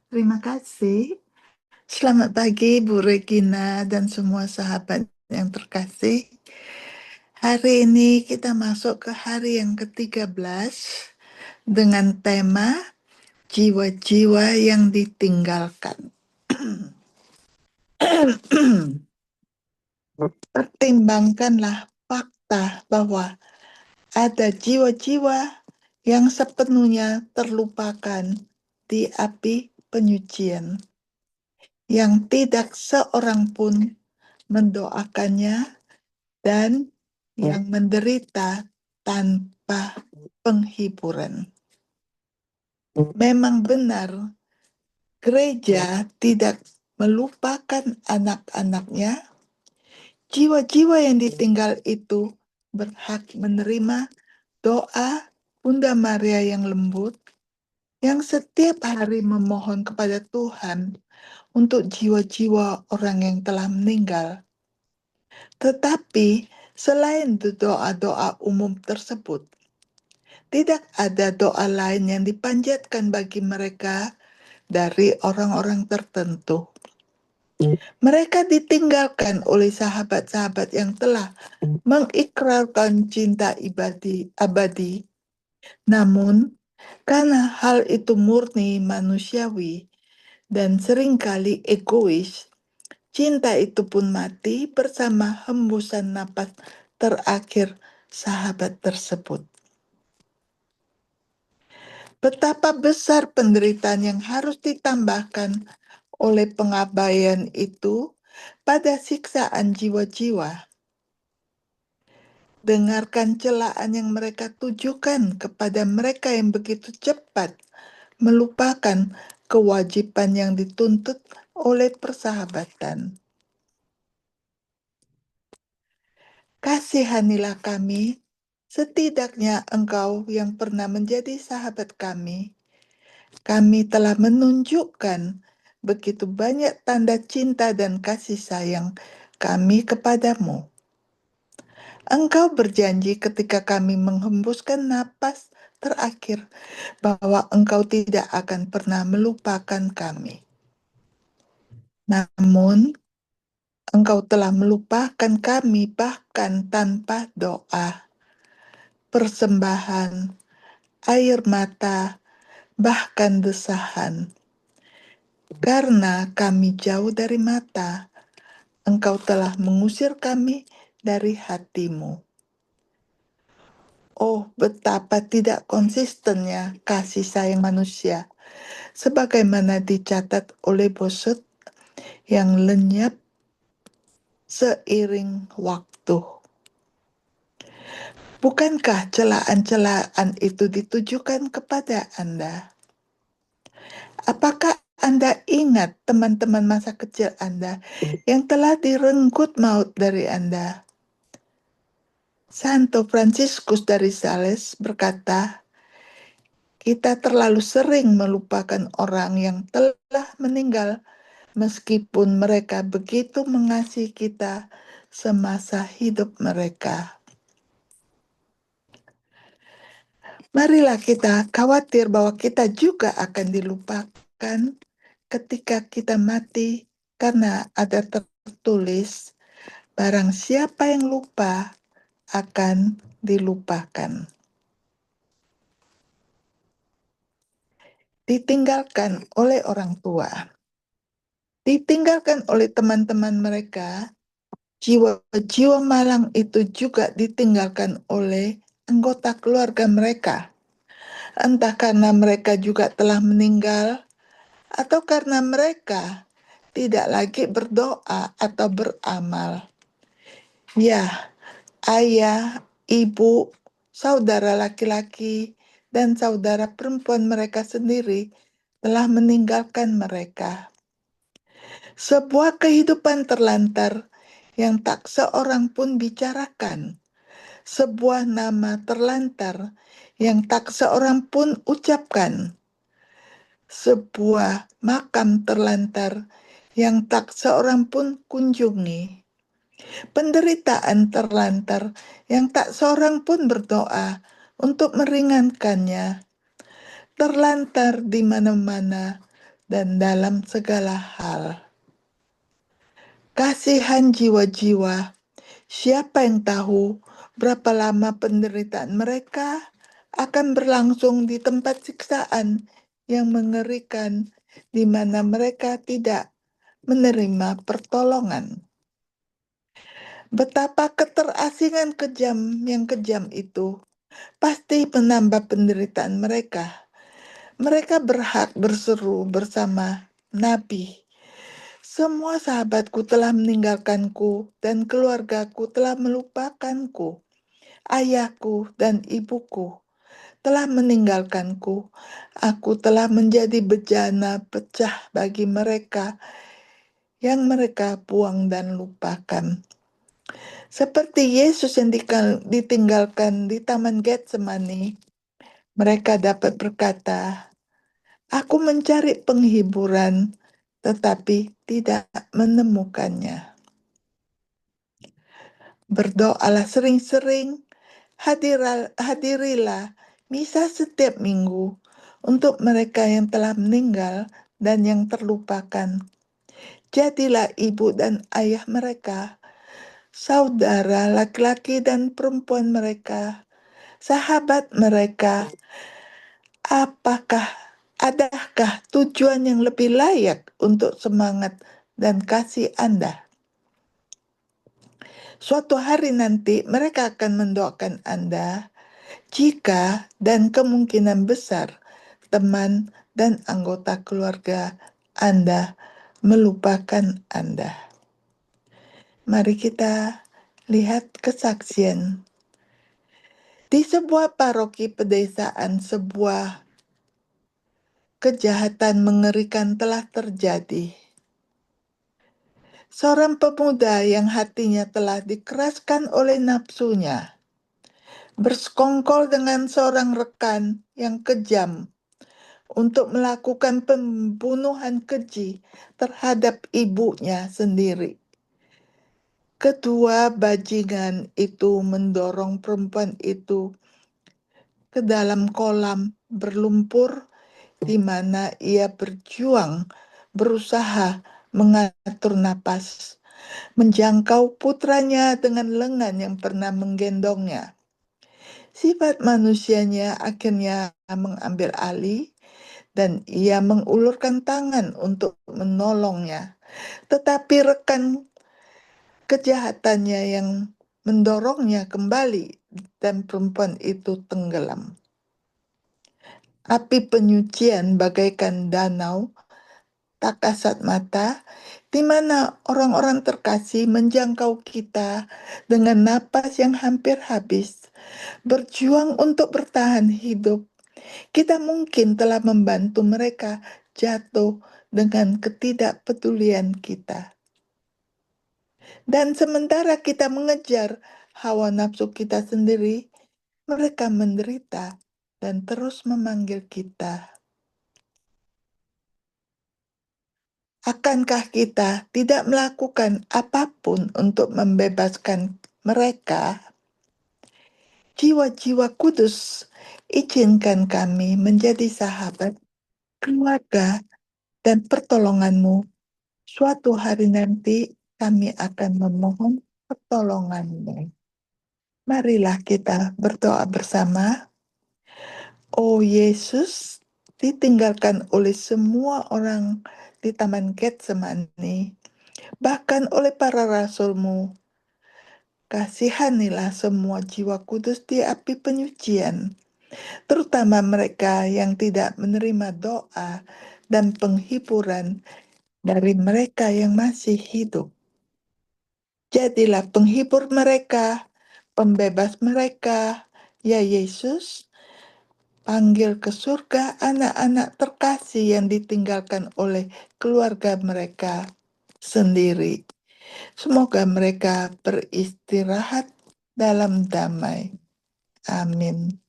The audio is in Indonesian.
Terima kasih. Selamat pagi Bu Regina dan semua sahabat yang terkasih. Hari ini kita masuk ke hari yang ke-13 dengan tema jiwa-jiwa yang ditinggalkan. Pertimbangkanlah fakta bahwa ada jiwa-jiwa yang sepenuhnya terlupakan di api penyucian, yang tidak seorang pun mendoakannya dan yang menderita tanpa penghiburan. Memang benar, gereja tidak melupakan anak-anaknya. Jiwa-jiwa yang ditinggal itu berhak menerima doa Bunda Maria yang lembut, yang setiap hari memohon kepada Tuhan untuk jiwa-jiwa orang yang telah meninggal. Tetapi selain doa-doa umum tersebut, tidak ada doa lain yang dipanjatkan bagi mereka dari orang-orang tertentu. Mereka ditinggalkan oleh sahabat-sahabat yang telah mengikrarkan cinta abadi. Namun, karena hal itu murni manusiawi dan seringkali egois, cinta itu pun mati bersama hembusan napas terakhir sahabat tersebut. Betapa besar penderitaan yang harus ditambahkan oleh pengabaian itu pada siksaan jiwa-jiwa. Dengarkan celaan yang mereka tujukan kepada mereka yang begitu cepat melupakan kewajiban yang dituntut oleh persahabatan. Kasihanilah kami, setidaknya Engkau yang pernah menjadi sahabat kami. Kami telah menunjukkan begitu banyak tanda cinta dan kasih sayang kami kepadamu. Engkau berjanji ketika kami menghembuskan napas terakhir bahwa Engkau tidak akan pernah melupakan kami. Namun, Engkau telah melupakan kami bahkan tanpa doa, persembahan, air mata, bahkan desahan. Karena kami jauh dari mata, Engkau telah mengusir kami dari hatimu. Oh, betapa tidak konsistennya kasih sayang manusia, sebagaimana dicatat oleh Bossuet, yang lenyap seiring waktu. Bukankah celaan-celaan itu ditujukan kepada Anda? Apakah Anda ingat teman-teman masa kecil Anda yang telah direnggut maut dari Anda? Santo Fransiskus dari Sales berkata, kita terlalu sering melupakan orang yang telah meninggal meskipun mereka begitu mengasihi kita semasa hidup mereka. Marilah kita khawatir bahwa kita juga akan dilupakan ketika kita mati, karena ada tertulis, barang siapa yang lupa akan dilupakan. Ditinggalkan oleh orang tua, ditinggalkan oleh teman-teman mereka, jiwa-jiwa malang itu juga ditinggalkan oleh anggota keluarga mereka. Entah karena mereka juga telah meninggal, atau karena mereka tidak lagi berdoa atau beramal. Ya, ayah, ibu, saudara laki-laki, dan saudara perempuan mereka sendiri telah meninggalkan mereka. Sebuah kehidupan terlantar yang tak seorang pun bicarakan. Sebuah nama terlantar yang tak seorang pun ucapkan. Sebuah makam terlantar yang tak seorang pun kunjungi. Penderitaan terlantar yang tak seorang pun berdoa untuk meringankannya. Terlantar di mana-mana dan dalam segala hal. Kasihan jiwa-jiwa, siapa yang tahu berapa lama penderitaan mereka akan berlangsung di tempat siksaan yang mengerikan, di mana mereka tidak menerima pertolongan. Betapa keterasingan yang kejam itu pasti menambah penderitaan mereka. Mereka berhak berseru bersama Nabi. Semua sahabatku telah meninggalkanku dan keluargaku telah melupakanku. Ayahku dan ibuku telah meninggalkanku. Aku telah menjadi bejana pecah bagi mereka yang mereka buang dan lupakan. Seperti Yesus yang ditinggalkan di Taman Getsemani, mereka dapat berkata, "Aku mencari penghiburan, tetapi tidak menemukannya." Berdoalah sering-sering, hadirilah misa setiap minggu untuk mereka yang telah meninggal dan yang terlupakan. Jadilah ibu dan ayah mereka, saudara laki-laki dan perempuan mereka, sahabat mereka. Adakah tujuan yang lebih layak untuk semangat dan kasih Anda? Suatu hari nanti mereka akan mendoakan Anda jika dan kemungkinan besar teman dan anggota keluarga Anda melupakan Anda. Mari kita lihat kesaksian. Di sebuah paroki pedesaan, sebuah kejahatan mengerikan telah terjadi. Seorang pemuda yang hatinya telah dikeraskan oleh nafsunya bersekongkol dengan seorang rekan yang kejam untuk melakukan pembunuhan keji terhadap ibunya sendiri. Kedua bajingan itu mendorong perempuan itu ke dalam kolam berlumpur di mana ia berjuang, berusaha mengatur napas, menjangkau putranya dengan lengan yang pernah menggendongnya. Sifat manusianya akhirnya mengambil alih dan ia mengulurkan tangan untuk menolongnya. Tetapi rekan kejahatannya yang mendorongnya kembali dan perempuan itu tenggelam. Api penyucian bagaikan danau tak kasat mata, di mana orang-orang terkasih menjangkau kita dengan napas yang hampir habis, berjuang untuk bertahan hidup. Kita mungkin telah membantu mereka jatuh dengan ketidakpedulian kita. Dan sementara kita mengejar hawa nafsu kita sendiri, mereka menderita dan terus memanggil kita. Akankah kita tidak melakukan apapun untuk membebaskan mereka? Jiwa-jiwa kudus, izinkan kami menjadi sahabat, keluarga, dan pertolonganmu. Suatu hari nanti kami akan memohon pertolonganmu. Marilah kita berdoa bersama. Oh Yesus, ditinggalkan oleh semua orang di Taman Getsemani, bahkan oleh para rasulmu. Kasihanilah semua jiwa kudus di api penyucian, terutama mereka yang tidak menerima doa dan penghiburan dari mereka yang masih hidup. Jadilah penghibur mereka, pembebas mereka, ya Yesus. Panggil ke surga anak-anak terkasih yang ditinggalkan oleh keluarga mereka sendiri. Semoga mereka beristirahat dalam damai. Amin.